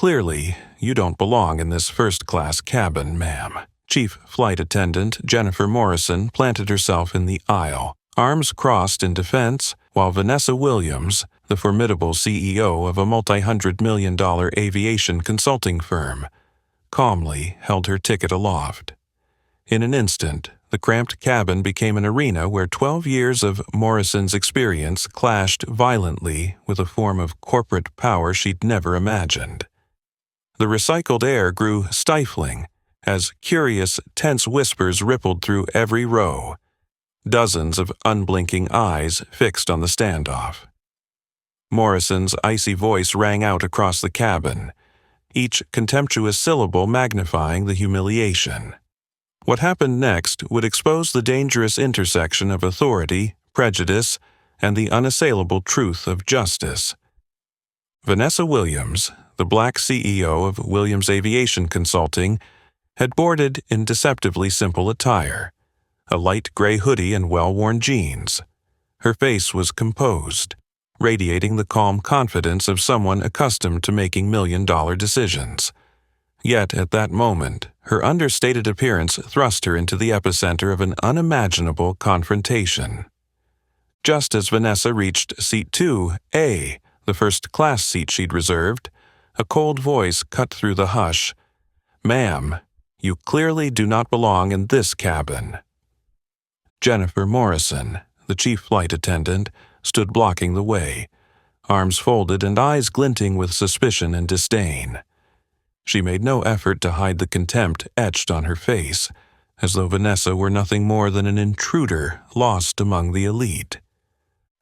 Clearly, you don't belong in this first-class cabin, ma'am. Chief Flight Attendant Jennifer Morrison planted herself in the aisle, arms crossed in defense, while Vanessa Williams, the formidable CEO of a multi-hundred-million-dollar aviation consulting firm, calmly held her ticket aloft. In an instant, the cramped cabin became an arena where 12 years of Morrison's experience clashed violently with a form of corporate power she'd never imagined. The recycled air grew stifling as curious, tense whispers rippled through every row, dozens of unblinking eyes fixed on the standoff. Morrison's icy voice rang out across the cabin, each contemptuous syllable magnifying the humiliation. What happened next would expose the dangerous intersection of authority, prejudice, and the unassailable truth of justice. Vanessa Williams, the black CEO of Williams Aviation Consulting, had boarded in deceptively simple attire, a light gray hoodie and well-worn jeans. Her face was composed, radiating the calm confidence of someone accustomed to making million-dollar decisions. Yet at that moment, her understated appearance thrust her into the epicenter of an unimaginable confrontation. Just as Vanessa reached seat 2A, the first-class seat she'd reserved, a cold voice cut through the hush. "Ma'am, you clearly do not belong in this cabin." Jennifer Morrison, the chief flight attendant, stood blocking the way, arms folded and eyes glinting with suspicion and disdain. She made no effort to hide the contempt etched on her face, as though Vanessa were nothing more than an intruder lost among the elite.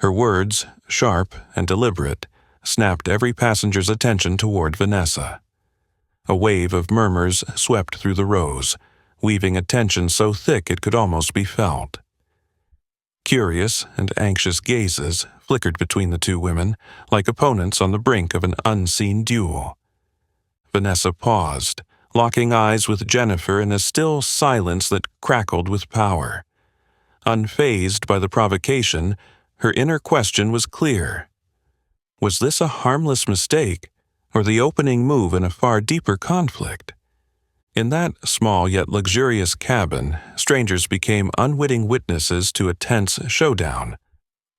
Her words, sharp and deliberate, snapped every passenger's attention toward Vanessa. A wave of murmurs swept through the rows, weaving a tension so thick it could almost be felt. Curious and anxious gazes flickered between the two women, like opponents on the brink of an unseen duel. Vanessa paused, locking eyes with Jennifer in a still silence that crackled with power. Unfazed by the provocation, her inner question was clear. Was this a harmless mistake, or the opening move in a far deeper conflict? In that small yet luxurious cabin, strangers became unwitting witnesses to a tense showdown,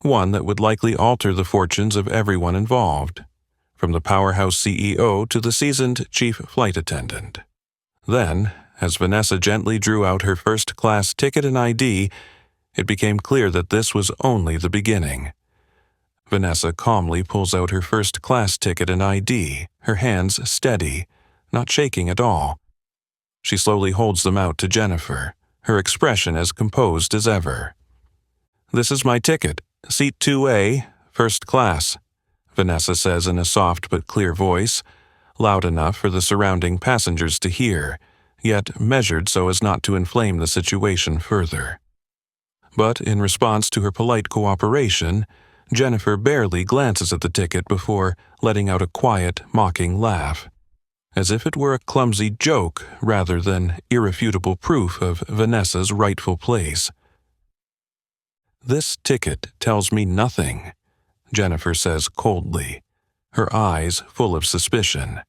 one that would likely alter the fortunes of everyone involved, from the powerhouse CEO to the seasoned chief flight attendant. Then, as Vanessa gently drew out her first-class ticket and ID, it became clear that this was only the beginning. Vanessa calmly pulls out her first-class ticket and ID, her hands steady, not shaking at all. She slowly holds them out to Jennifer, her expression as composed as ever. "This is my ticket, seat 2A, first class," Vanessa says in a soft but clear voice, loud enough for the surrounding passengers to hear, yet measured so as not to inflame the situation further. But in response to her polite cooperation, Jennifer barely glances at the ticket before letting out a quiet, mocking laugh, as if it were a clumsy joke rather than irrefutable proof of Vanessa's rightful place. "This ticket tells me nothing," Jennifer says coldly, her eyes full of suspicion.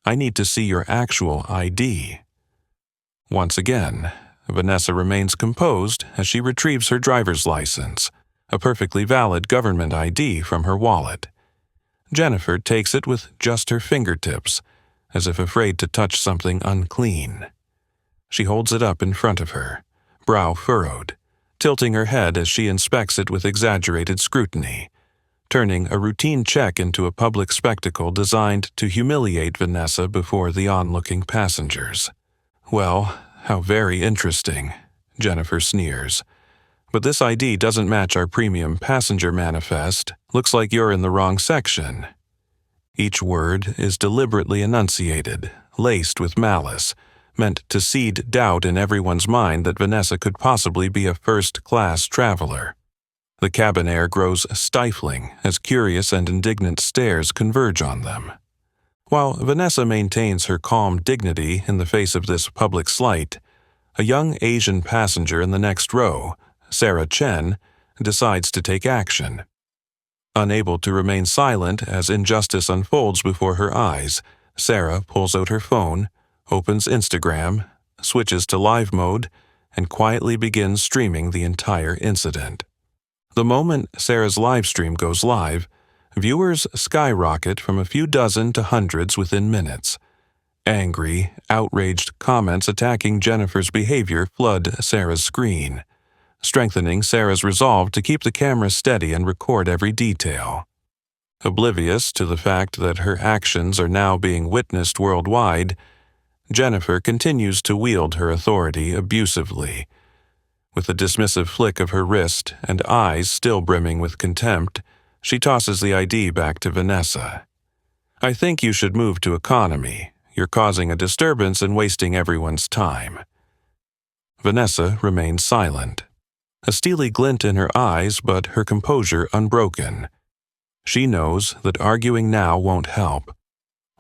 "I need to see your actual ID." Once again, Vanessa remains composed as she retrieves her driver's license, a perfectly valid government ID, from her wallet. Jennifer takes it with just her fingertips, as if afraid to touch something unclean. She holds it up in front of her, brow furrowed, tilting her head as she inspects it with exaggerated scrutiny, turning a routine check into a public spectacle designed to humiliate Vanessa before the onlooking passengers. "Well, how very interesting," Jennifer sneers. "But this ID doesn't match our premium passenger manifest. Looks like you're in the wrong section." Each word is deliberately enunciated, laced with malice, meant to seed doubt in everyone's mind that Vanessa could possibly be a first-class traveler. The cabin air grows stifling as curious and indignant stares converge on them. While Vanessa maintains her calm dignity in the face of this public slight, a young Asian passenger in the next row, Sarah Chen, decides to take action. Unable to remain silent as injustice unfolds before her eyes, Sarah pulls out her phone, opens Instagram, switches to live mode, and quietly begins streaming the entire incident. The moment Sarah's live stream goes live, viewers skyrocket from a few dozen to hundreds within minutes. Angry, outraged comments attacking Jennifer's behavior flood Sarah's screen, strengthening Sarah's resolve to keep the camera steady and record every detail. Oblivious to the fact that her actions are now being witnessed worldwide, Jennifer continues to wield her authority abusively. With a dismissive flick of her wrist and eyes still brimming with contempt, she tosses the ID back to Vanessa. "I think you should move to economy. You're causing a disturbance and wasting everyone's time." Vanessa remains silent, a steely glint in her eyes but her composure unbroken. She knows that arguing now won't help.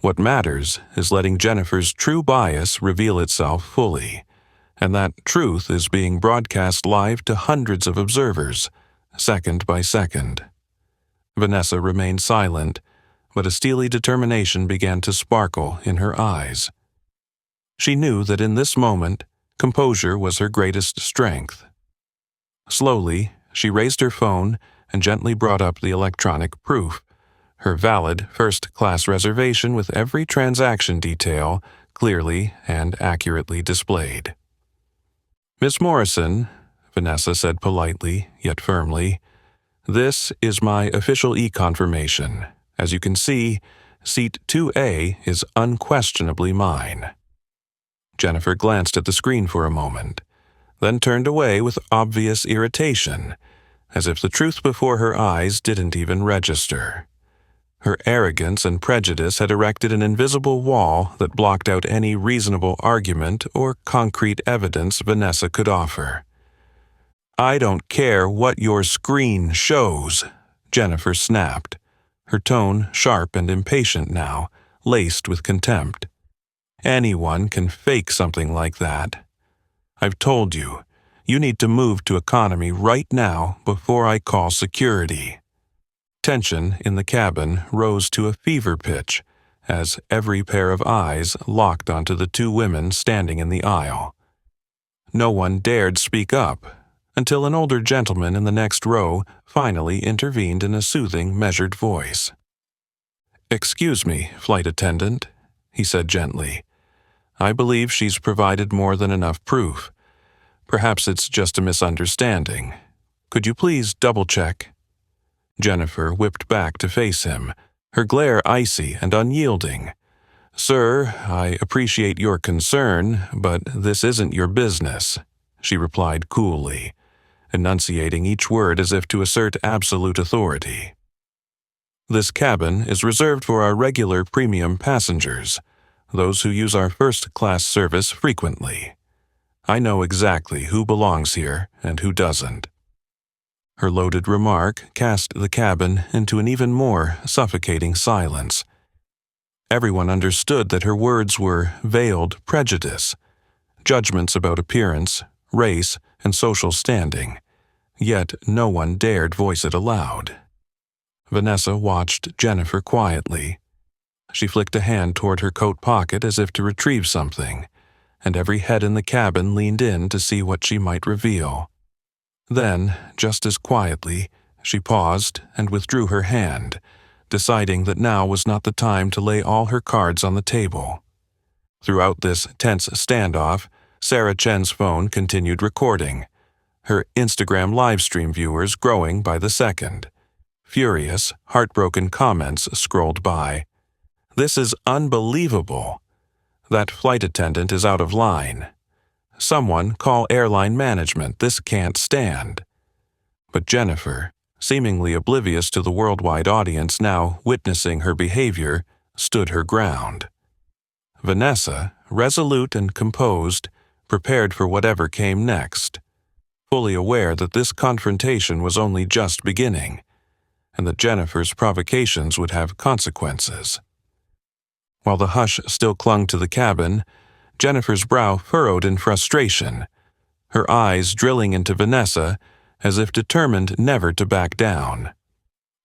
What matters is letting Jennifer's true bias reveal itself fully, and that truth is being broadcast live to hundreds of observers, second by second. Vanessa remained silent, but a steely determination began to sparkle in her eyes. She knew that in this moment, composure was her greatest strength. Slowly, she raised her phone and gently brought up the electronic proof, her valid first-class reservation with every transaction detail clearly and accurately displayed. "Miss Morrison," Vanessa said politely, yet firmly, "this is my official e-confirmation. As you can see, seat 2A is unquestionably mine." Jennifer glanced at the screen for a moment, then turned away with obvious irritation, as if the truth before her eyes didn't even register. Her arrogance and prejudice had erected an invisible wall that blocked out any reasonable argument or concrete evidence Vanessa could offer. "I don't care what your screen shows," Jennifer snapped, her tone sharp and impatient now, laced with contempt. "Anyone can fake something like that. I've told you, you need to move to economy right now before I call security." Tension in the cabin rose to a fever pitch as every pair of eyes locked onto the two women standing in the aisle. No one dared speak up until an older gentleman in the next row finally intervened in a soothing, measured voice. "Excuse me, flight attendant," he said gently. "I believe she's provided more than enough proof. Perhaps it's just a misunderstanding. Could you please double-check?" Jennifer whipped back to face him, her glare icy and unyielding. "Sir, I appreciate your concern, but this isn't your business," she replied coolly, enunciating each word as if to assert absolute authority. "This cabin is reserved for our regular premium passengers, those who use our first-class service frequently. I know exactly who belongs here and who doesn't." Her loaded remark cast the cabin into an even more suffocating silence. Everyone understood that her words were veiled prejudice, judgments about appearance, race, and social standing, yet no one dared voice it aloud. Vanessa watched Jennifer quietly. She flicked a hand toward her coat pocket as if to retrieve something, and every head in the cabin leaned in to see what she might reveal. Then, just as quietly, she paused and withdrew her hand, deciding that now was not the time to lay all her cards on the table. Throughout this tense standoff, Sarah Chen's phone continued recording, her Instagram livestream viewers growing by the second. Furious, heartbroken comments scrolled by. "This is unbelievable. That flight attendant is out of line. Someone call airline management. This can't stand." But Jennifer, seemingly oblivious to the worldwide audience now witnessing her behavior, stood her ground. Vanessa, resolute and composed, prepared for whatever came next, fully aware that this confrontation was only just beginning, and that Jennifer's provocations would have consequences. While the hush still clung to the cabin, Jennifer's brow furrowed in frustration, her eyes drilling into Vanessa as if determined never to back down.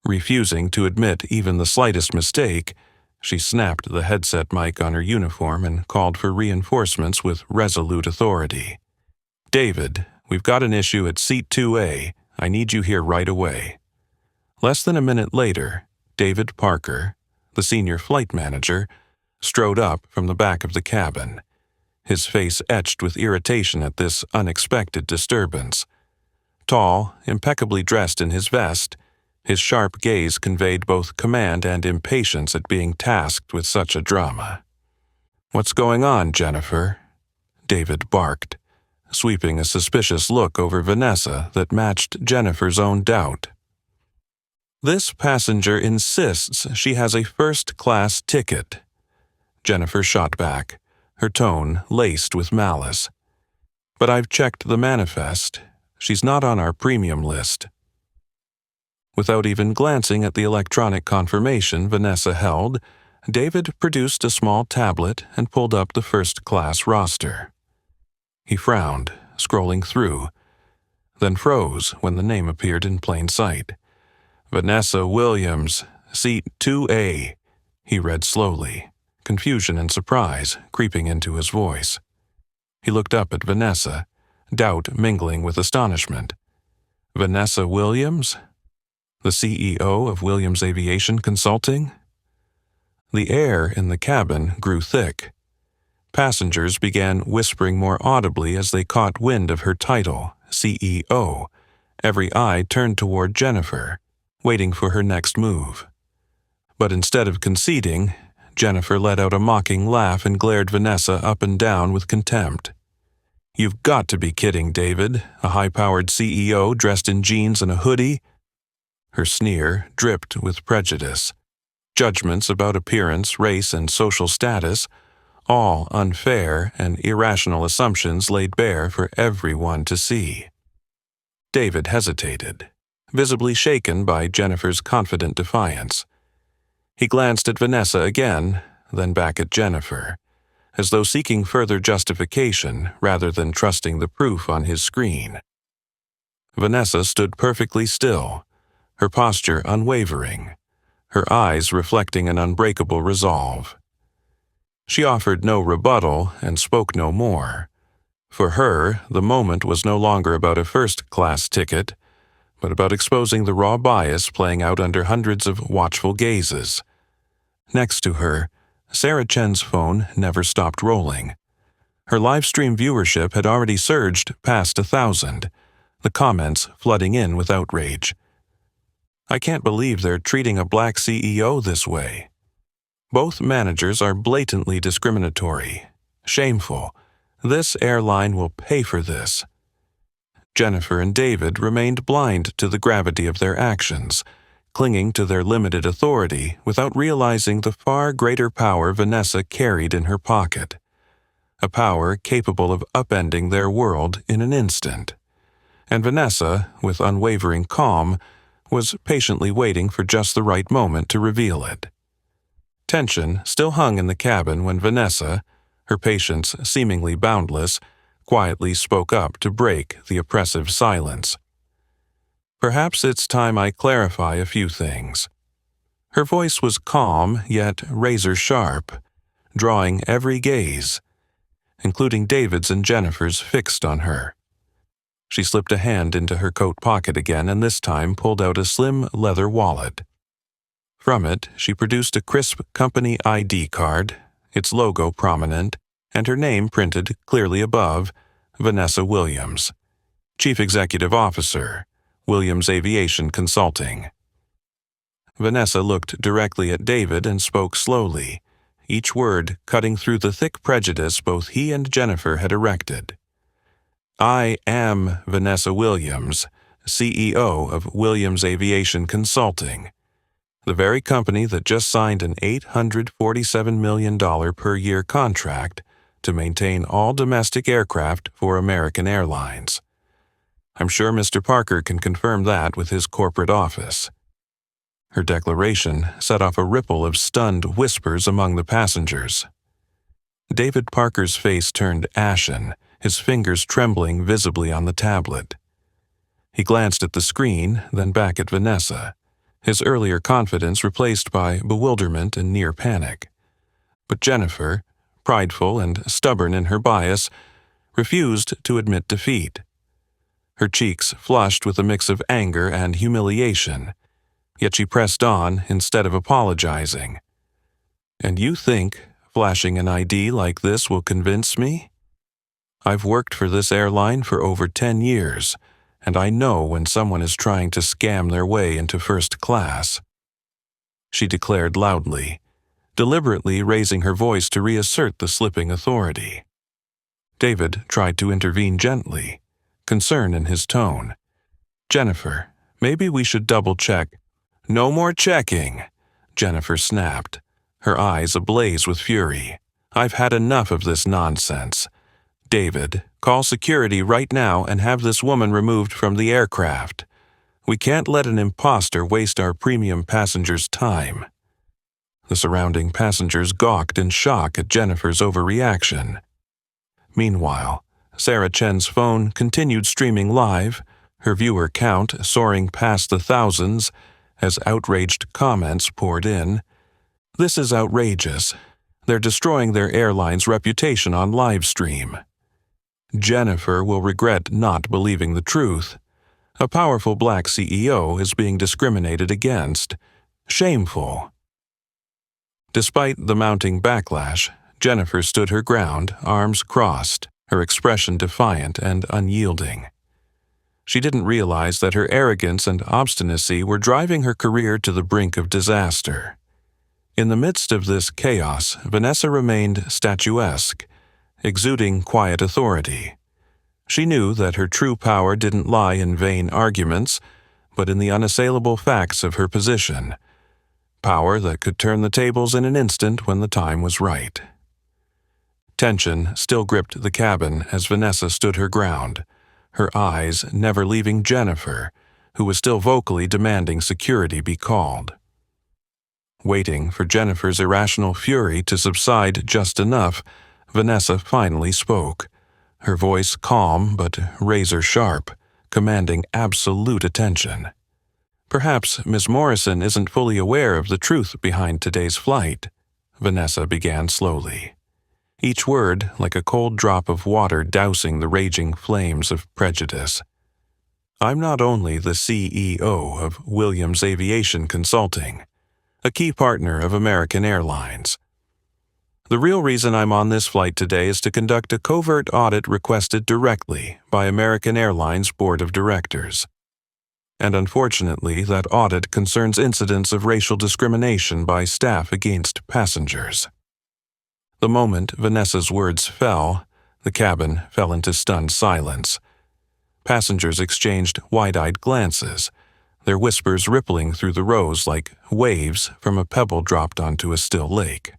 Refusing to admit even the slightest mistake, She snapped the headset mic on her uniform and called for reinforcements with resolute authority. "David, we've got an issue at Seat 2A. I need you here right away." Less than a minute later, David Parker, the senior flight manager, strode up from the back of the cabin, his face etched with irritation at this unexpected disturbance. Tall, impeccably dressed in his vest, his sharp gaze conveyed both command and impatience at being tasked with such a drama. "What's going on, Jennifer?" David barked, sweeping a suspicious look over Vanessa that matched Jennifer's own doubt. "This passenger insists she has a first-class ticket," Jennifer shot back, her tone laced with malice. "But I've checked the manifest. She's not on our premium list." Without even glancing at the electronic confirmation Vanessa held, David produced a small tablet and pulled up the first-class roster. He frowned, scrolling through, then froze when the name appeared in plain sight. "Vanessa Williams, Seat 2A, he read slowly, confusion and surprise creeping into his voice. He looked up at Vanessa, doubt mingling with astonishment. Vanessa Williams? The CEO of Williams Aviation Consulting? The air in the cabin grew thick. Passengers began whispering more audibly as they caught wind of her title, CEO. Every eye turned toward Jennifer, waiting for her next move. But instead of conceding, Jennifer let out a mocking laugh and glared Vanessa up and down with contempt. "You've got to be kidding, David, a high-powered CEO dressed in jeans and a hoodie?" Her sneer dripped with prejudice. Judgments about appearance, race, and social status, all unfair and irrational assumptions laid bare for everyone to see. David hesitated, visibly shaken by Jennifer's confident defiance. He glanced at Vanessa again, then back at Jennifer, as though seeking further justification rather than trusting the proof on his screen. Vanessa stood perfectly still, her posture unwavering, her eyes reflecting an unbreakable resolve. She offered no rebuttal and spoke no more. For her, the moment was no longer about a first-class ticket, but about exposing the raw bias playing out under hundreds of watchful gazes. Next to her, Sarah Chen's phone never stopped rolling. Her live stream viewership had already surged past 1,000, the comments flooding in with outrage. "I can't believe they're treating a black CEO this way. Both managers are blatantly discriminatory. Shameful. This airline will pay for this." Jennifer and David remained blind to the gravity of their actions, clinging to their limited authority without realizing the far greater power Vanessa carried in her pocket. A power capable of upending their world in an instant. And Vanessa, with unwavering calm, was patiently waiting for just the right moment to reveal it. Tension still hung in the cabin when Vanessa, her patience seemingly boundless, quietly spoke up to break the oppressive silence. "Perhaps it's time I clarify a few things." Her voice was calm yet razor-sharp, drawing every gaze, including David's and Jennifer's, fixed on her. She slipped a hand into her coat pocket again and this time pulled out a slim leather wallet. From it, she produced a crisp company ID card, its logo prominent, and her name printed clearly above, Vanessa Williams, Chief Executive Officer, Williams Aviation Consulting. Vanessa looked directly at David and spoke slowly, each word cutting through the thick prejudice both he and Jennifer had erected. "I am Vanessa Williams, CEO of Williams Aviation Consulting, the very company that just signed an $847 million per year contract to maintain all domestic aircraft for American Airlines. I'm sure Mr. Parker can confirm that with his corporate office." Her declaration set off a ripple of stunned whispers among the passengers. David Parker's face turned ashen, his fingers trembling visibly on the tablet. He glanced at the screen, then back at Vanessa, his earlier confidence replaced by bewilderment and near panic. But Jennifer, prideful and stubborn in her bias, refused to admit defeat. Her cheeks flushed with a mix of anger and humiliation, yet she pressed on instead of apologizing. "And you think flashing an ID like this will convince me? I've worked for this airline for over 10 years, and I know when someone is trying to scam their way into first class," she declared loudly, deliberately raising her voice to reassert the slipping authority. David tried to intervene gently, concern in his tone. "Jennifer, maybe we should double-check." "No more checking," Jennifer snapped, her eyes ablaze with fury. "I've had enough of this nonsense. David, call security right now and have this woman removed from the aircraft. We can't let an imposter waste our premium passengers' time." The surrounding passengers gawked in shock at Jennifer's overreaction. Meanwhile, Sarah Chen's phone continued streaming live, her viewer count soaring past the thousands as outraged comments poured in. "This is outrageous. They're destroying their airline's reputation on live stream. Jennifer will regret not believing the truth. A powerful black CEO is being discriminated against. Shameful." Despite the mounting backlash, Jennifer stood her ground, arms crossed, her expression defiant and unyielding. She didn't realize that her arrogance and obstinacy were driving her career to the brink of disaster. In the midst of this chaos, Vanessa remained statuesque, exuding quiet authority. She knew that her true power didn't lie in vain arguments, but in the unassailable facts of her position. Power that could turn the tables in an instant when the time was right. Tension still gripped the cabin as Vanessa stood her ground, her eyes never leaving Jennifer, who was still vocally demanding security be called. Waiting for Jennifer's irrational fury to subside just enough, Vanessa finally spoke, her voice calm but razor-sharp, commanding absolute attention. "Perhaps Miss Morrison isn't fully aware of the truth behind today's flight," Vanessa began slowly, each word like a cold drop of water dousing the raging flames of prejudice. "I'm not only the CEO of Williams Aviation Consulting, a key partner of American Airlines. The real reason I'm on this flight today is to conduct a covert audit requested directly by American Airlines Board of Directors. And unfortunately, that audit concerns incidents of racial discrimination by staff against passengers." The moment Vanessa's words fell, the cabin fell into stunned silence. Passengers exchanged wide-eyed glances, their whispers rippling through the rows like waves from a pebble dropped onto a still lake.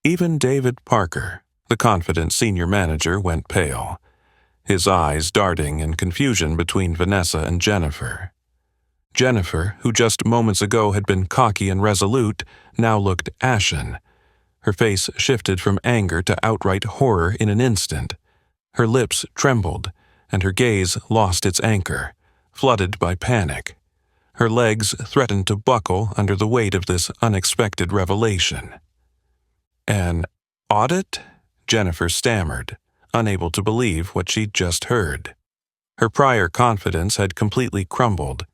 Even David Parker, the confident senior manager, went pale, his eyes darting in confusion between Vanessa and Jennifer. Jennifer, who just moments ago had been cocky and resolute, now looked ashen. Her face shifted from anger to outright horror in an instant. Her lips trembled, and her gaze lost its anchor, flooded by panic. Her legs threatened to buckle under the weight of this unexpected revelation. "An audit?" Jennifer stammered, unable to believe what she'd just heard. Her prior confidence had completely crumbled,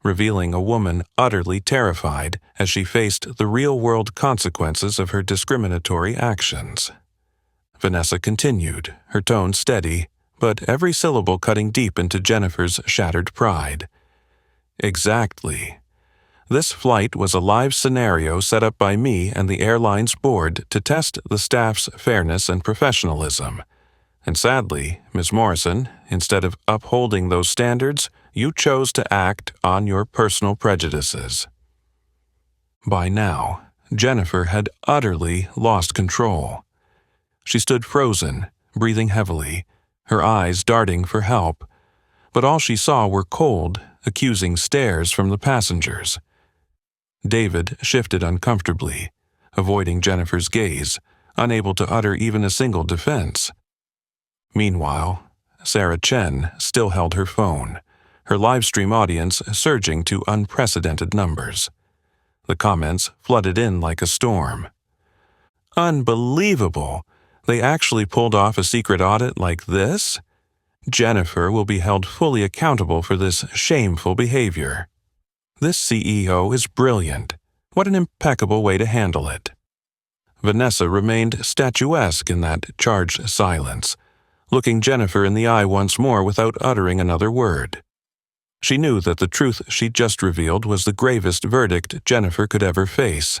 revealing a woman utterly terrified as she faced the real-world consequences of her discriminatory actions. Vanessa continued, her tone steady, but every syllable cutting deep into Jennifer's shattered pride. "Exactly. This flight was a live scenario set up by me and the airline's board to test the staff's fairness and professionalism. And sadly, Ms. Morrison, instead of upholding those standards, you chose to act on your personal prejudices." By now, Jennifer had utterly lost control. She stood frozen, breathing heavily, her eyes darting for help, but all she saw were cold, accusing stares from the passengers. David shifted uncomfortably, avoiding Jennifer's gaze, unable to utter even a single defense. Meanwhile, Sarah Chen still held her phone, her livestream audience surging to unprecedented numbers. The comments flooded in like a storm. "Unbelievable! They actually pulled off a secret audit like this? Jennifer will be held fully accountable for this shameful behavior. This CEO is brilliant. What an impeccable way to handle it." Vanessa remained statuesque in that charged silence, looking Jennifer in the eye once more without uttering another word. She knew that the truth she'd just revealed was the gravest verdict Jennifer could ever face,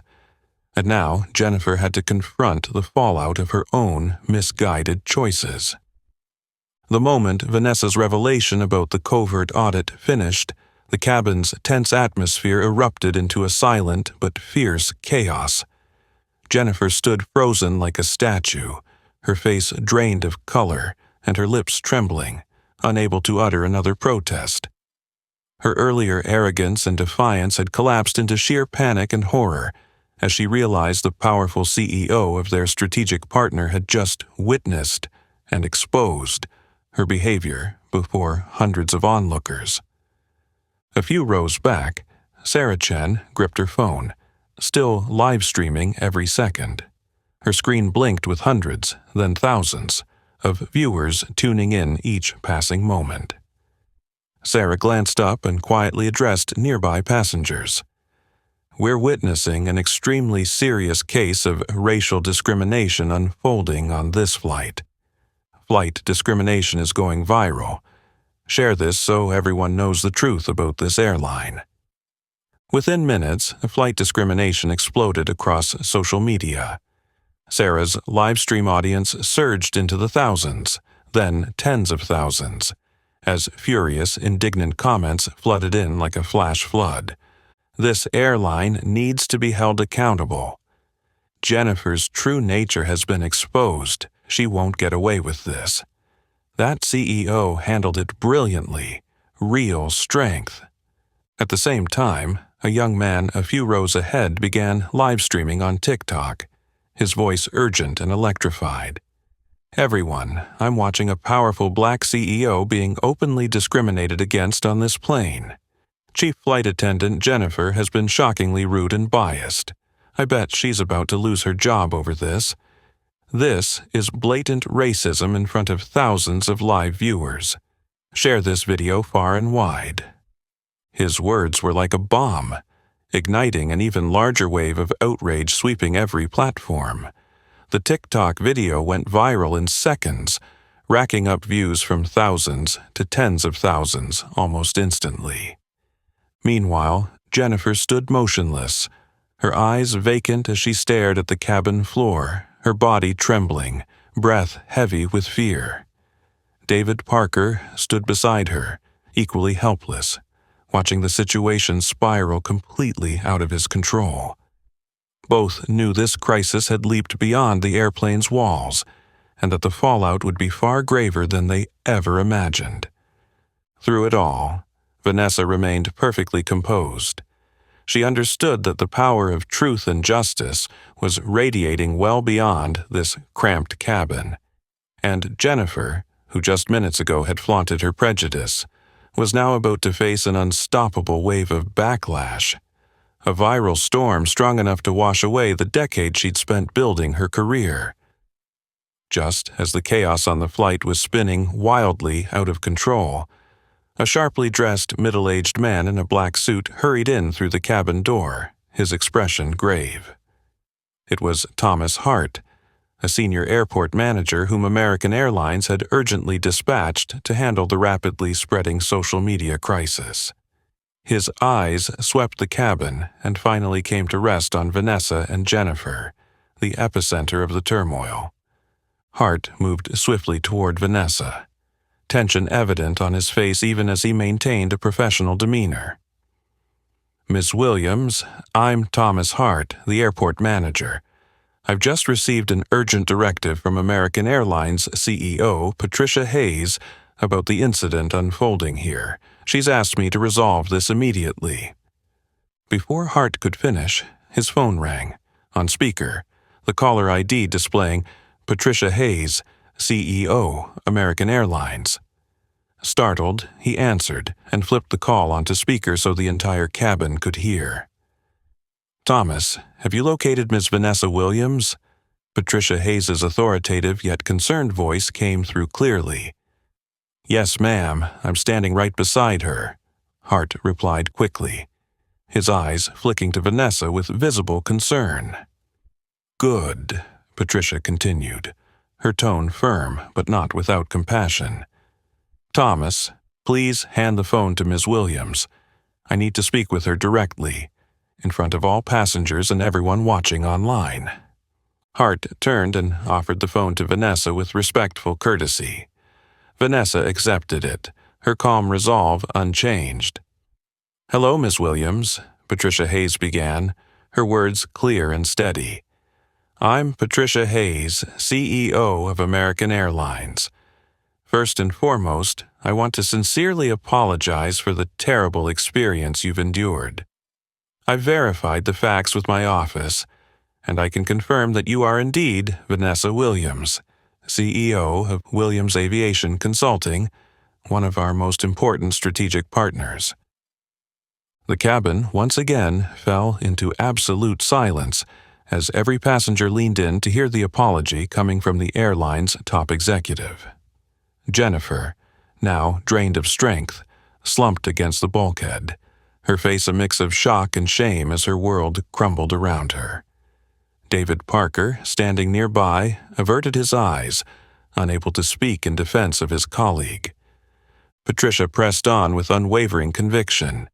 and now Jennifer had to confront the fallout of her own misguided choices. The moment Vanessa's revelation about the covert audit finished, the cabin's tense atmosphere erupted into a silent but fierce chaos. Jennifer stood frozen like a statue, her face drained of color and her lips trembling, unable to utter another protest. Her earlier arrogance and defiance had collapsed into sheer panic and horror as she realized the powerful CEO of their strategic partner had just witnessed and exposed her behavior before hundreds of onlookers. A few rows back, Sarah Chen gripped her phone, still live streaming every second. Her screen blinked with hundreds, then thousands, of viewers tuning in each passing moment. Sarah glanced up and quietly addressed nearby passengers. "We're witnessing an extremely serious case of racial discrimination unfolding on this flight. Flight discrimination is going viral. Share this so everyone knows the truth about this airline." Within minutes, flight discrimination exploded across social media. Sarah's livestream audience surged into the thousands, then tens of thousands, as furious, indignant comments flooded in like a flash flood. "This airline needs to be held accountable. Jennifer's true nature has been exposed. She won't get away with this. That CEO handled it brilliantly. Real strength." At the same time, a young man a few rows ahead began live streaming on TikTok, his voice urgent and electrified. "Everyone, I'm watching a powerful black CEO being openly discriminated against on this plane. Chief Flight Attendant Jennifer has been shockingly rude and biased. I bet she's about to lose her job over this. This is blatant racism in front of thousands of live viewers. Share this video far and wide." His words were like a bomb, igniting an even larger wave of outrage sweeping every platform. The TikTok video went viral in seconds, racking up views from thousands to tens of thousands almost instantly. Meanwhile, Jennifer stood motionless, her eyes vacant as she stared at the cabin floor, her body trembling, breath heavy with fear. David Parker stood beside her, equally helpless, watching the situation spiral completely out of his control. Both knew this crisis had leaped beyond the airplane's walls, and that the fallout would be far graver than they ever imagined. Through it all, Vanessa remained perfectly composed. She understood that the power of truth and justice was radiating well beyond this cramped cabin, and Jennifer, who just minutes ago had flaunted her prejudice, was now about to face an unstoppable wave of backlash, a viral storm strong enough to wash away the decade she'd spent building her career. Just as the chaos on the flight was spinning wildly out of control, a sharply dressed middle-aged man in a black suit hurried in through the cabin door, his expression grave. It was Thomas Hart, a senior airport manager whom American Airlines had urgently dispatched to handle the rapidly spreading social media crisis. His eyes swept the cabin and finally came to rest on Vanessa and Jennifer, the epicenter of the turmoil. Hart moved swiftly toward Vanessa, tension evident on his face even as he maintained a professional demeanor. "Miss Williams, I'm Thomas Hart, the airport manager. I've just received an urgent directive from American Airlines CEO Patricia Hayes about the incident unfolding here. She's asked me to resolve this immediately." Before Hart could finish, his phone rang, on speaker, the caller ID displaying Patricia Hayes, CEO, American Airlines. Startled, he answered and flipped the call onto speaker so the entire cabin could hear. "Thomas, have you located Miss Vanessa Williams?" Patricia Hayes's authoritative yet concerned voice came through clearly. "Yes, ma'am. I'm standing right beside her," Hart replied quickly, his eyes flicking to Vanessa with visible concern. "Good," Patricia continued, her tone firm but not without compassion. "Thomas, please hand the phone to Miss Williams. I need to speak with her directly, in front of all passengers and everyone watching online." Hart turned and offered the phone to Vanessa with respectful courtesy. Vanessa accepted it, her calm resolve unchanged. "Hello, Miss Williams," Patricia Hayes began, her words clear and steady. "I'm Patricia Hayes, CEO of American Airlines. First and foremost, I want to sincerely apologize for the terrible experience you've endured. I've verified the facts with my office, and I can confirm that you are indeed Vanessa Williams, CEO of Williams Aviation Consulting, one of our most important strategic partners." The cabin once again fell into absolute silence as every passenger leaned in to hear the apology coming from the airline's top executive. Jennifer, now drained of strength, slumped against the bulkhead, her face a mix of shock and shame as her world crumbled around her. David Parker, standing nearby, averted his eyes, unable to speak in defense of his colleague. Patricia pressed on with unwavering conviction.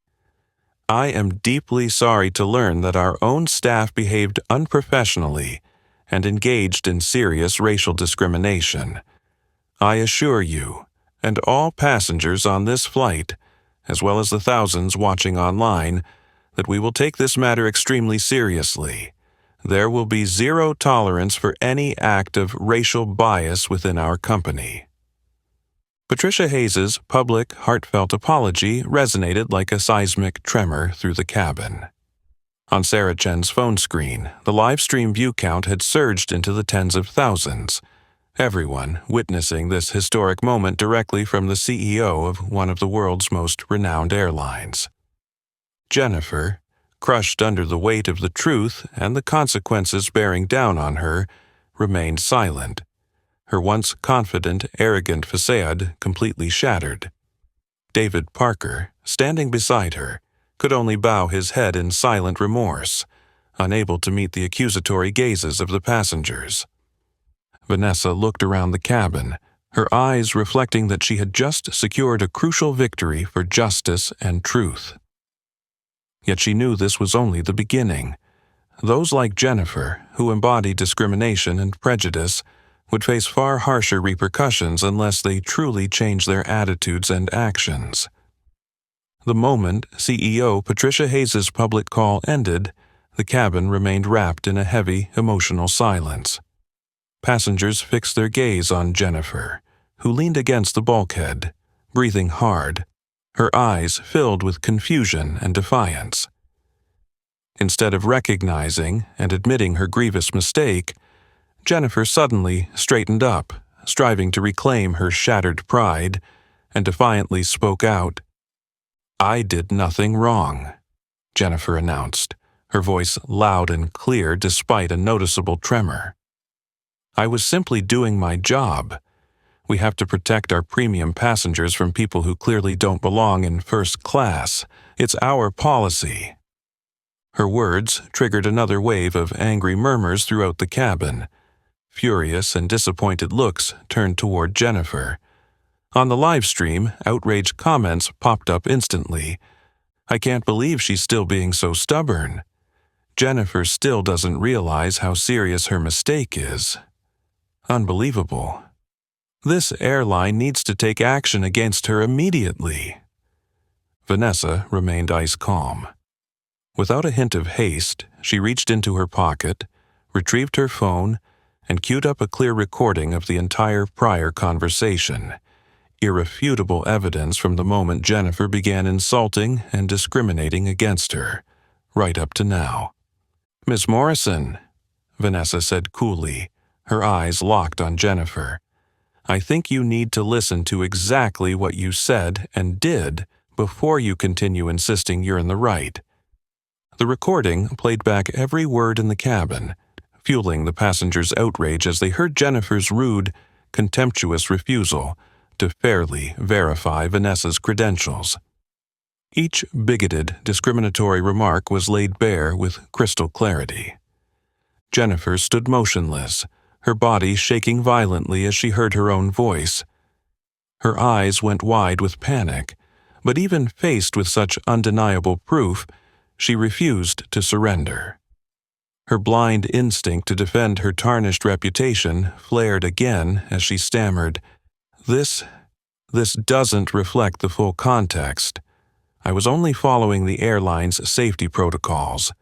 "I am deeply sorry to learn that our own staff behaved unprofessionally and engaged in serious racial discrimination. I assure you, and all passengers on this flight, as well as the thousands watching online, that we will take this matter extremely seriously. There will be zero tolerance for any act of racial bias within our company." Patricia Hayes's public, heartfelt apology resonated like a seismic tremor through the cabin. On Sarah Chen's phone screen, the live stream view count had surged into the tens of thousands, everyone witnessing this historic moment directly from the CEO of one of the world's most renowned airlines. Jennifer, crushed under the weight of the truth and the consequences bearing down on her, remained silent, her once confident, arrogant facade completely shattered. David Parker, standing beside her, could only bow his head in silent remorse, unable to meet the accusatory gazes of the passengers. Vanessa looked around the cabin, her eyes reflecting that she had just secured a crucial victory for justice and truth. Yet she knew this was only the beginning. Those like Jennifer, who embody discrimination and prejudice, would face far harsher repercussions unless they truly change their attitudes and actions. The moment CEO Patricia Hayes's public call ended, the cabin remained wrapped in a heavy, emotional silence. Passengers fixed their gaze on Jennifer, who leaned against the bulkhead, breathing hard, her eyes filled with confusion and defiance. Instead of recognizing and admitting her grievous mistake, Jennifer suddenly straightened up, striving to reclaim her shattered pride, and defiantly spoke out. "I did nothing wrong," Jennifer announced, her voice loud and clear despite a noticeable tremor. "I was simply doing my job. We have to protect our premium passengers from people who clearly don't belong in first class. It's our policy." Her words triggered another wave of angry murmurs throughout the cabin. Furious and disappointed looks turned toward Jennifer. On the live stream, outraged comments popped up instantly. "I can't believe she's still being so stubborn. Jennifer still doesn't realize how serious her mistake is. Unbelievable. This airline needs to take action against her immediately." Vanessa remained ice calm. Without a hint of haste, she reached into her pocket, retrieved her phone, and queued up a clear recording of the entire prior conversation, irrefutable evidence from the moment Jennifer began insulting and discriminating against her, right up to now. "Miss Morrison," Vanessa said coolly, her eyes locked on Jennifer, I think you need to listen to exactly what you said and did before you continue insisting you're in the right." The recording played back every word in the cabin, fueling the passengers' outrage as they heard Jennifer's rude, contemptuous refusal to fairly verify Vanessa's credentials. Each bigoted, discriminatory remark was laid bare with crystal clarity. Jennifer stood motionless, her body shaking violently as she heard her own voice. Her eyes went wide with panic, but even faced with such undeniable proof, she refused to surrender. Her blind instinct to defend her tarnished reputation flared again as she stammered, This doesn't reflect the full context. I was only following the airline's safety protocols.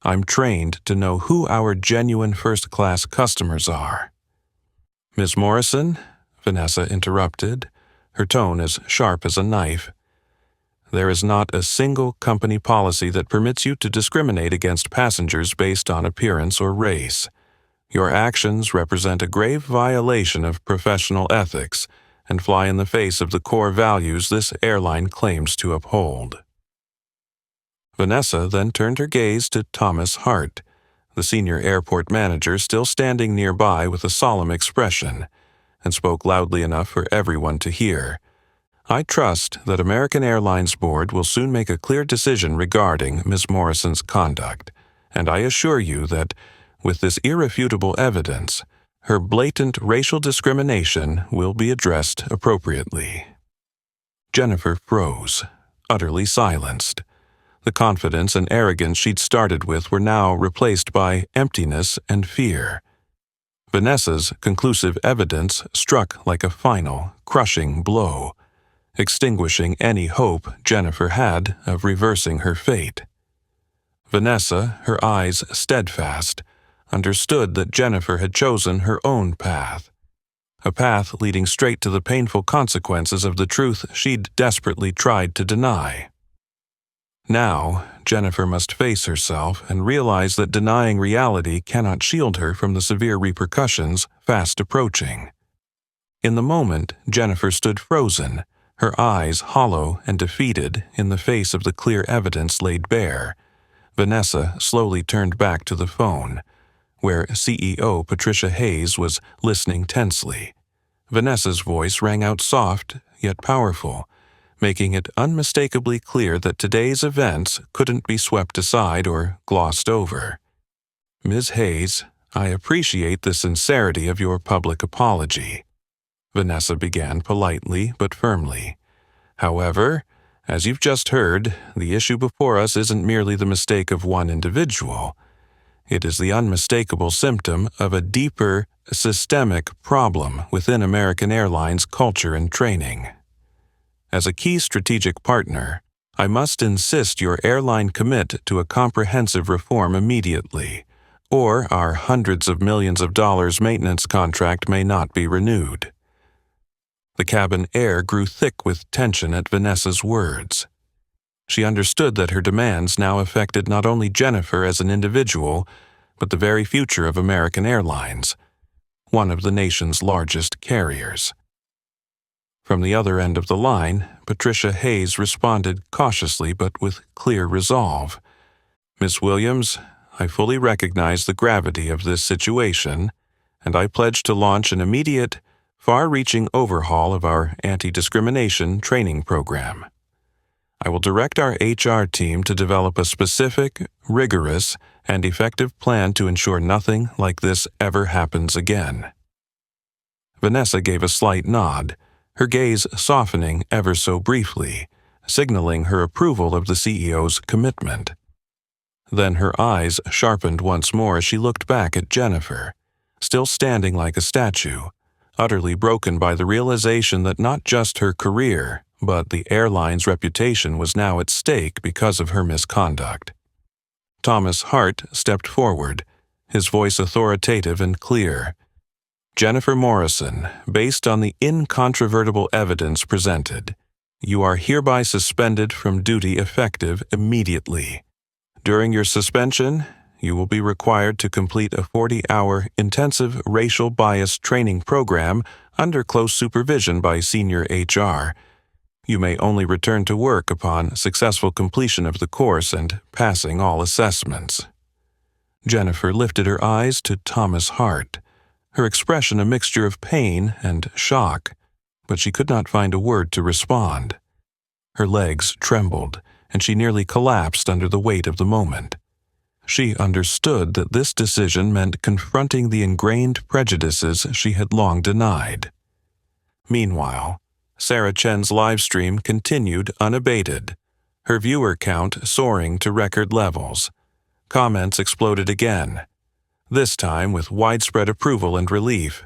I'm trained to know who our genuine first-class customers are." "Ms. Morrison," Vanessa interrupted, her tone as sharp as a knife, "there is not a single company policy that permits you to discriminate against passengers based on appearance or race. Your actions represent a grave violation of professional ethics and fly in the face of the core values this airline claims to uphold." Vanessa then turned her gaze to Thomas Hart, the senior airport manager still standing nearby with a solemn expression, and spoke loudly enough for everyone to hear. "I trust that American Airlines Board will soon make a clear decision regarding Ms. Morrison's conduct, and I assure you that, with this irrefutable evidence, her blatant racial discrimination will be addressed appropriately." Jennifer froze, utterly silenced. The confidence and arrogance she'd started with were now replaced by emptiness and fear. Vanessa's conclusive evidence struck like a final, crushing blow, extinguishing any hope Jennifer had of reversing her fate. Vanessa, her eyes steadfast, understood that Jennifer had chosen her own path, a path leading straight to the painful consequences of the truth she'd desperately tried to deny. Now, Jennifer must face herself and realize that denying reality cannot shield her from the severe repercussions fast approaching. In the moment, Jennifer stood frozen, her eyes hollow and defeated in the face of the clear evidence laid bare. Vanessa slowly turned back to the phone, where CEO Patricia Hayes was listening tensely. Vanessa's voice rang out soft yet powerful, making it unmistakably clear that today's events couldn't be swept aside or glossed over. "Ms. Hayes, I appreciate the sincerity of your public apology," Vanessa began politely but firmly. "However, as you've just heard, the issue before us isn't merely the mistake of one individual. It is the unmistakable symptom of a deeper, systemic problem within American Airlines culture and training. As a key strategic partner, I must insist your airline commit to a comprehensive reform immediately, or our hundreds of millions of dollars maintenance contract may not be renewed." The cabin air grew thick with tension at Vanessa's words. She understood that her demands now affected not only Jennifer as an individual, but the very future of American Airlines, one of the nation's largest carriers. From the other end of the line, Patricia Hayes responded cautiously but with clear resolve. "Miss Williams, I fully recognize the gravity of this situation, and I pledge to launch an immediate, far-reaching overhaul of our anti-discrimination training program. I will direct our HR team to develop a specific, rigorous, and effective plan to ensure nothing like this ever happens again." Vanessa gave a slight nod, her gaze softening ever so briefly, signaling her approval of the CEO's commitment. Then her eyes sharpened once more as she looked back at Jennifer, still standing like a statue, utterly broken by the realization that not just her career, but the airline's reputation was now at stake because of her misconduct. Thomas Hart stepped forward, his voice authoritative and clear. "Jennifer Morrison, based on the incontrovertible evidence presented, you are hereby suspended from duty effective immediately. During your suspension, you will be required to complete a 40-hour intensive racial bias training program under close supervision by senior HR. You may only return to work upon successful completion of the course and passing all assessments. Jennifer lifted her eyes to Thomas Hart, her expression a mixture of pain and shock, but she could not find a word to respond. Her legs trembled, and she nearly collapsed under the weight of the moment. She understood that this decision meant confronting the ingrained prejudices she had long denied. Meanwhile, Sarah Chen's live stream continued unabated, her viewer count soaring to record levels. Comments exploded again, this time with widespread approval and relief.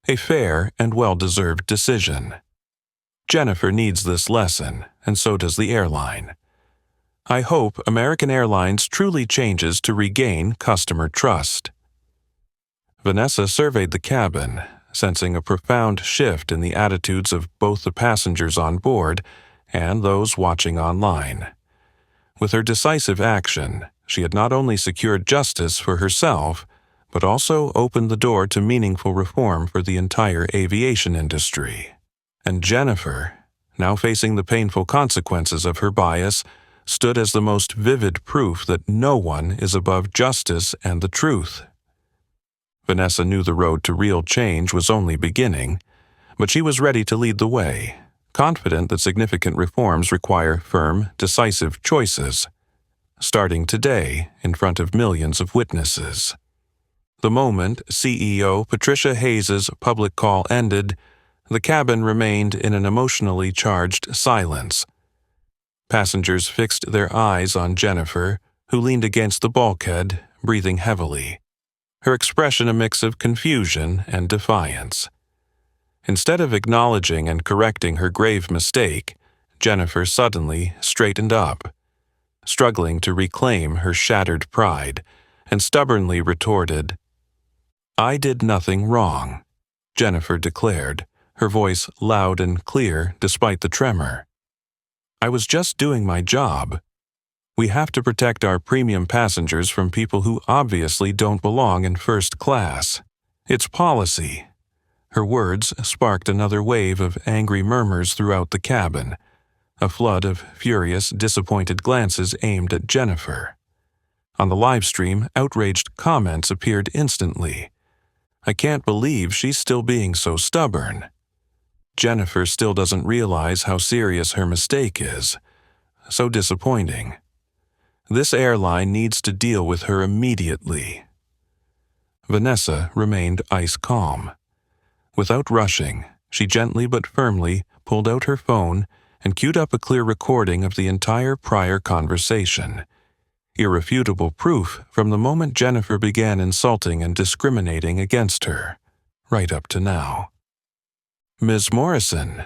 A fair and well-deserved decision. Jennifer needs this lesson, and so does the airline. I hope American Airlines truly changes to regain customer trust. Vanessa surveyed the cabin, sensing a profound shift in the attitudes of both the passengers on board and those watching online. With her decisive action, she had not only secured justice for herself, but also opened the door to meaningful reform for the entire aviation industry. And Jennifer, now facing the painful consequences of her bias, stood as the most vivid proof that no one is above justice and the truth. Vanessa knew the road to real change was only beginning, but she was ready to lead the way, confident that significant reforms require firm, decisive choices, starting today in front of millions of witnesses. The moment CEO Patricia Hayes's public call ended, the cabin remained in an emotionally charged silence. Passengers fixed their eyes on Jennifer, who leaned against the bulkhead, breathing heavily, her expression a mix of confusion and defiance. Instead of acknowledging and correcting her grave mistake, Jennifer suddenly straightened up, struggling to reclaim her shattered pride, and stubbornly retorted, "I did nothing wrong," Jennifer declared, her voice loud and clear despite the tremor. "I was just doing my job. We have to protect our premium passengers from people who obviously don't belong in first class. It's policy." Her words sparked another wave of angry murmurs throughout the cabin, a flood of furious, disappointed glances aimed at Jennifer. On the live stream, outraged comments appeared instantly. "I can't believe she's still being so stubborn." Jennifer still doesn't realize how serious her mistake is. So disappointing. This airline needs to deal with her immediately. Vanessa remained ice calm. Without rushing, she gently but firmly pulled out her phone and queued up a clear recording of the entire prior conversation. Irrefutable proof from the moment Jennifer began insulting and discriminating against her, right up to now. "Ms. Morrison,"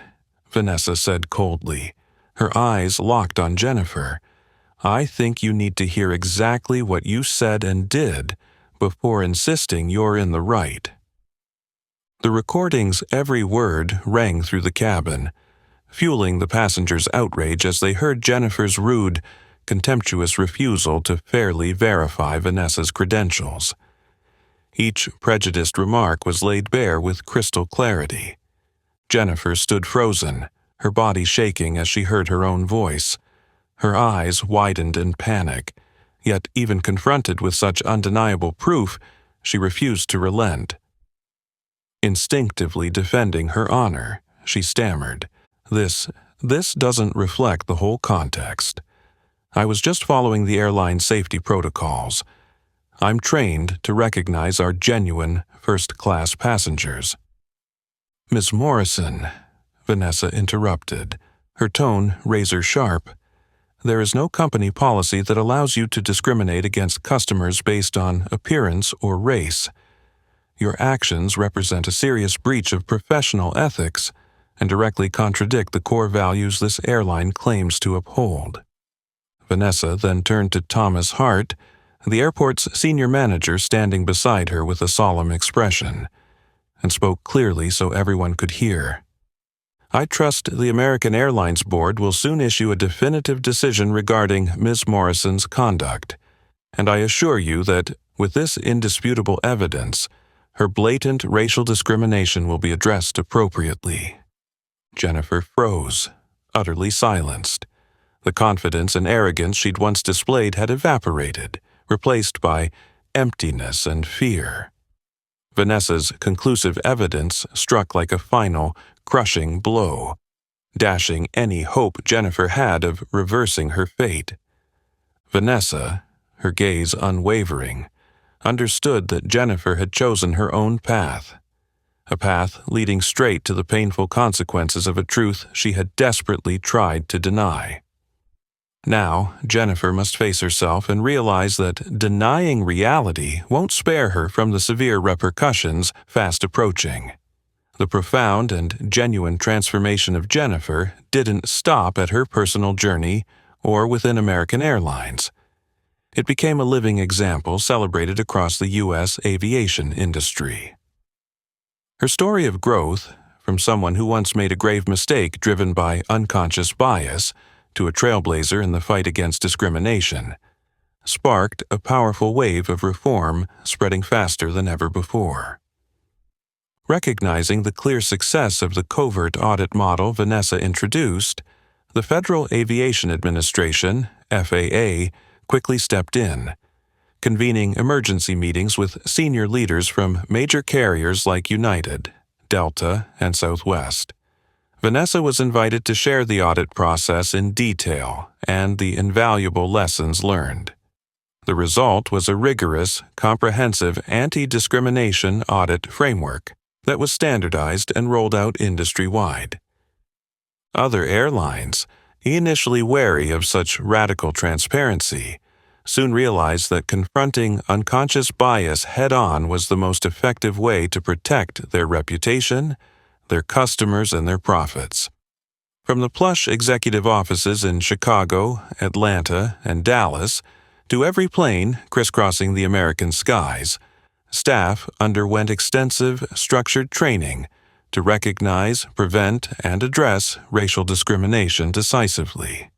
Vanessa said coldly, her eyes locked on Jennifer, "I think you need to hear exactly what you said and did before insisting you're in the right." The recording's every word rang through the cabin, fueling the passengers' outrage as they heard Jennifer's rude, contemptuous refusal to fairly verify Vanessa's credentials. Each prejudiced remark was laid bare with crystal clarity. Jennifer stood frozen, her body shaking as she heard her own voice. Her eyes widened in panic, yet even confronted with such undeniable proof, she refused to relent. Instinctively defending her honor, she stammered, This doesn't reflect the whole context. I was just following the airline safety protocols. I'm trained to recognize our genuine first-class passengers." "Miss Morrison," Vanessa interrupted, her tone razor-sharp, "there is no company policy that allows you to discriminate against customers based on appearance or race. Your actions represent a serious breach of professional ethics and directly contradict the core values this airline claims to uphold." Vanessa then turned to Thomas Hart, the airport's senior manager standing beside her with a solemn expression, and spoke clearly so everyone could hear. "I trust the American Airlines Board will soon issue a definitive decision regarding Ms. Morrison's conduct, and I assure you that, with this indisputable evidence, her blatant racial discrimination will be addressed appropriately. Jennifer froze, utterly silenced. The confidence and arrogance she'd once displayed had evaporated, replaced by emptiness and fear. Vanessa's conclusive evidence struck like a final, crushing blow, dashing any hope Jennifer had of reversing her fate. Vanessa, her gaze unwavering, understood that Jennifer had chosen her own path, a path leading straight to the painful consequences of a truth she had desperately tried to deny. Now, Jennifer must face herself and realize that denying reality won't spare her from the severe repercussions fast approaching. The profound and genuine transformation of Jennifer didn't stop at her personal journey or within American Airlines. It became a living example celebrated across the U.S. aviation industry. Her story of growth, from someone who once made a grave mistake driven by unconscious bias to a trailblazer in the fight against discrimination, sparked a powerful wave of reform spreading faster than ever before. Recognizing the clear success of the covert audit model Vanessa introduced, the Federal Aviation Administration, FAA, quickly stepped in, convening emergency meetings with senior leaders from major carriers like United, Delta, and Southwest. Vanessa was invited to share the audit process in detail and the invaluable lessons learned. The result was a rigorous, comprehensive anti-discrimination audit framework that was standardized and rolled out industry-wide. Other airlines, initially wary of such radical transparency, soon realized that confronting unconscious bias head-on was the most effective way to protect their reputation, their customers, and their profits. From the plush executive offices in Chicago, Atlanta, and Dallas, to every plane crisscrossing the American skies, staff underwent extensive, structured training to recognize, prevent, and address racial discrimination decisively.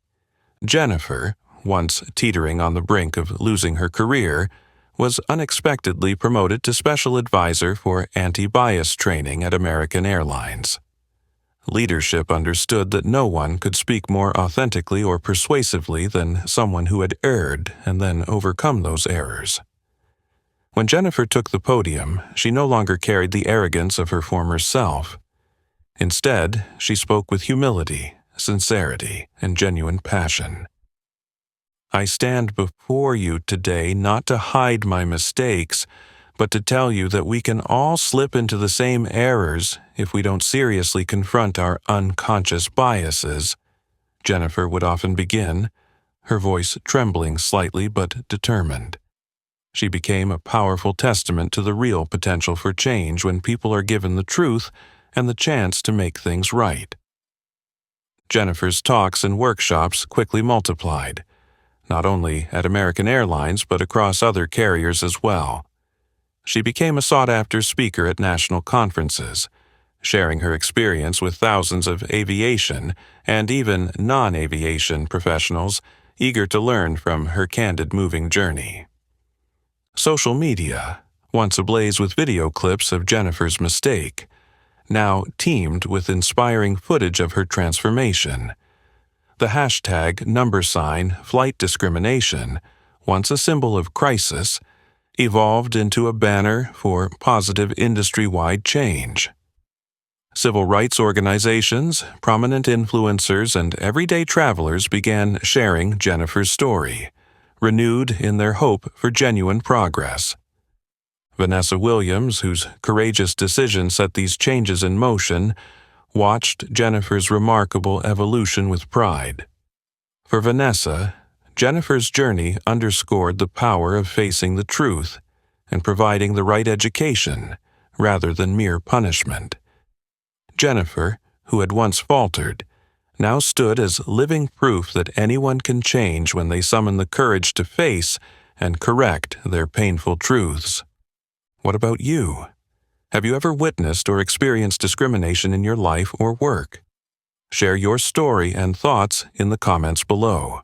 Jennifer, once teetering on the brink of losing her career, was unexpectedly promoted to Special Advisor for Anti-Bias Training at American Airlines. Leadership understood that no one could speak more authentically or persuasively than someone who had erred and then overcome those errors. When Jennifer took the podium, she no longer carried the arrogance of her former self. Instead, she spoke with humility, sincerity, and genuine passion. I stand before you today not to hide my mistakes, but to tell you that we can all slip into the same errors if we don't seriously confront our unconscious biases, Jennifer would often begin, her voice trembling slightly but determined. She became a powerful testament to the real potential for change when people are given the truth and the chance to make things right. Jennifer's talks and workshops quickly multiplied, not only at American Airlines but across other carriers as well. She became a sought-after speaker at national conferences, sharing her experience with thousands of aviation and even non-aviation professionals eager to learn from her candid moving journey. Social media, once ablaze with video clips of Jennifer's mistake, now teemed with inspiring footage of her transformation. The hashtag #flight discrimination, once a symbol of crisis, evolved into a banner for positive industry-wide change. Civil rights organizations, prominent influencers, and everyday travelers began sharing Jennifer's story, renewed in their hope for genuine progress. Vanessa Williams, whose courageous decision set these changes in motion, watched Jennifer's remarkable evolution with pride. For Vanessa, Jennifer's journey underscored the power of facing the truth and providing the right education rather than mere punishment. Jennifer, who had once faltered, now stood as living proof that anyone can change when they summon the courage to face and correct their painful truths. What about you? Have you ever witnessed or experienced discrimination in your life or work? Share your story and thoughts in the comments below.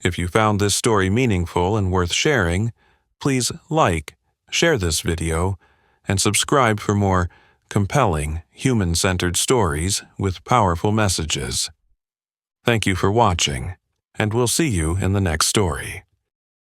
If you found this story meaningful and worth sharing, please like, share this video, and subscribe for more compelling, human-centered stories with powerful messages. Thank you for watching, and we'll see you in the next story.